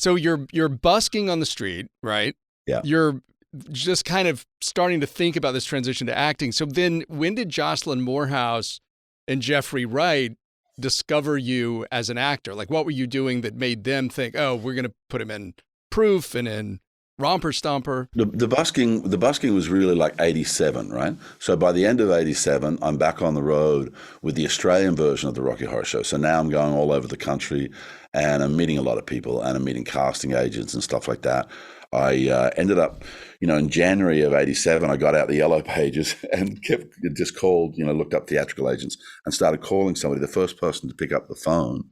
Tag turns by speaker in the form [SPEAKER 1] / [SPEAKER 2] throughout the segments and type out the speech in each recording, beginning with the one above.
[SPEAKER 1] So you're busking on the street, right?
[SPEAKER 2] Yeah.
[SPEAKER 1] You're just kind of starting to think about this transition to acting. So then when did Jocelyn Morehouse and Jeffrey Wright discover you as an actor? Like, what were you doing that made them think, oh, we're going to put him in Proof and in Romper Stomper?
[SPEAKER 2] The busking was really like 87, right? So by the end of 87, I'm back on the road with the Australian version of the Rocky Horror Show. So now I'm going all over the country and I'm meeting a lot of people and I'm meeting casting agents and stuff like that. I ended up, in January of 87, I got out the yellow pages and just called, looked up theatrical agents and started calling somebody. The first person to pick up the phone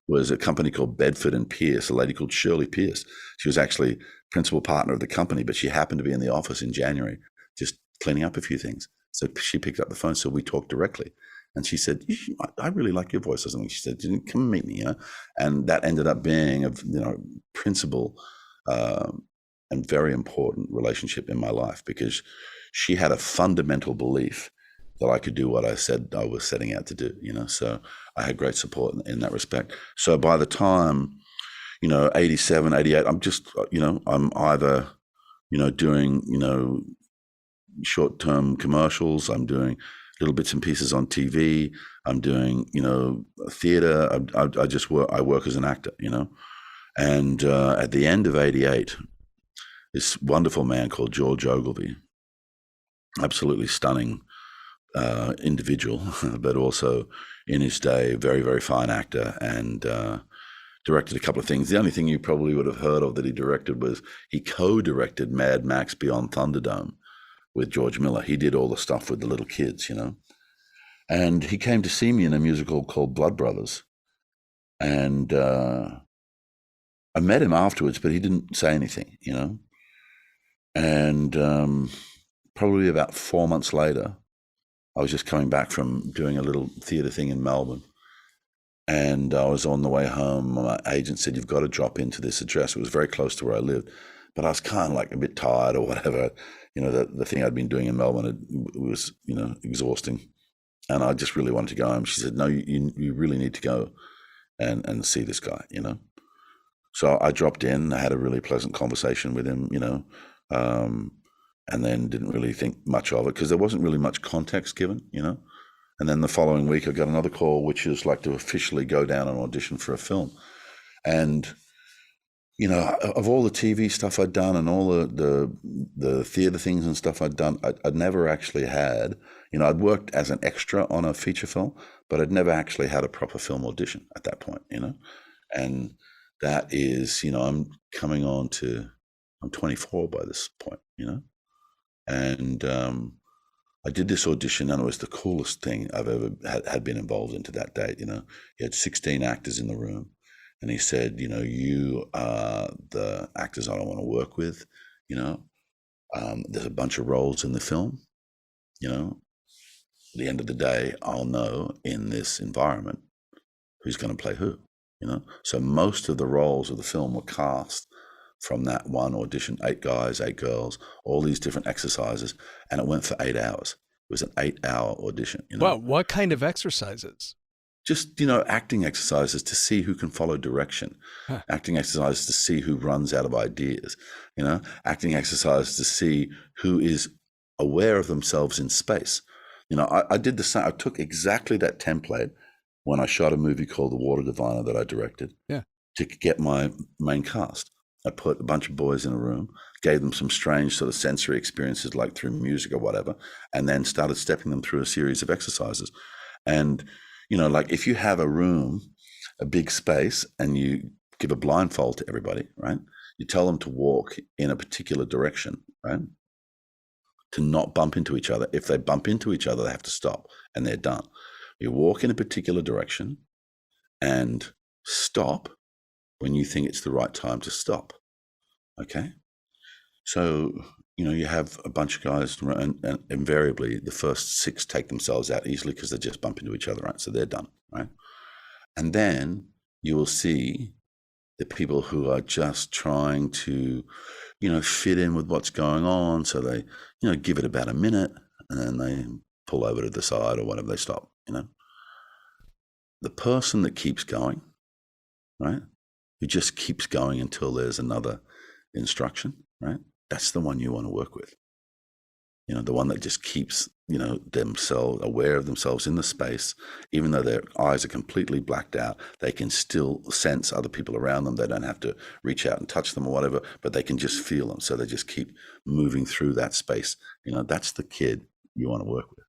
[SPEAKER 2] was a company called Bedford and Pierce, a lady called Shirley Pierce. She was actually principal partner of the company, but she happened to be in the office in January, just cleaning up a few things. So she picked up the phone. So we talked directly. And she said, I really like your voice or something. She said, come and meet me, And that ended up being a principal and very important relationship in my life, because she had a fundamental belief that I could do what I said I was setting out to do, So I had great support in that respect. So by the time, 87, 88, I'm just, I'm either, doing, short-term commercials. I'm doing little bits and pieces on TV. I'm doing, theater. I just work. I work as an actor, And at the end of 88, this wonderful man called George Ogilvy, absolutely stunning individual, but also in his day, very, very fine actor, and directed a couple of things. The only thing you probably would have heard of that he directed was he co-directed Mad Max Beyond Thunderdome with George Miller. He did all the stuff with the little kids, And he came to see me in a musical called Blood Brothers. And I met him afterwards, but he didn't say anything, And probably about 4 months later, I was just coming back from doing a little theater thing in Melbourne. And I was on the way home. My agent said, you've got to drop into this address. It was very close to where I lived. But I was kind of like a bit tired or whatever. The thing I'd been doing in Melbourne, it was, exhausting. And I just really wanted to go home. She said, no, you really need to go and see this guy, So I dropped in. I had a really pleasant conversation with him, and then didn't really think much of it because there wasn't really much context given, And then the following week, I got another call, which is like to officially go down and audition for a film. And, of all the TV stuff I'd done and all the theater things and stuff I'd done, I'd never actually had, I'd worked as an extra on a feature film, but I'd never actually had a proper film audition at that point, And that is, I'm coming on to, I'm 24 by this point, And I did this audition, and it was the coolest thing I've ever had been involved in to that date. He had 16 actors in the room, and he said, you are the actors I don't want to work with. There's a bunch of roles in the film. At the end of the day, I'll know in this environment who's going to play who. So most of the roles of the film were cast from that one audition, 8 guys, 8 girls, all these different exercises. And it went for 8 hours. It was an 8-hour audition.
[SPEAKER 1] Well, what kind of exercises?
[SPEAKER 2] Just, acting exercises to see who can follow direction, acting exercises to see who runs out of ideas, acting exercises to see who is aware of themselves in space. I did the same. I took exactly that template when I shot a movie called The Water Diviner that I directed to get my main cast. I put a bunch of boys in a room, gave them some strange sort of sensory experiences like through music or whatever, and then started stepping them through a series of exercises. And, like if you have a room, a big space, and you give a blindfold to everybody, right? You tell them to walk in a particular direction, right? To not bump into each other. If they bump into each other, they have to stop and they're done. You walk in a particular direction and stop when you think it's the right time to stop. Okay. So, you have a bunch of guys and invariably the first 6 take themselves out easily because they just bump into each other, right? So they're done, right? And then you will see the people who are just trying to, fit in with what's going on. So they, give it about a minute and then they pull over to the side or whatever, they stop, The person that keeps going, right? who just keeps going until there's another instruction, right? That's the one you want to work with. You know, the one that just keeps, you know, themselves aware of themselves in the space, even though their eyes are completely blacked out, they can still sense other people around them. They don't have to reach out and touch them or whatever, but they can just feel them. So they just keep moving through that space. You know, that's the kid you want to work with.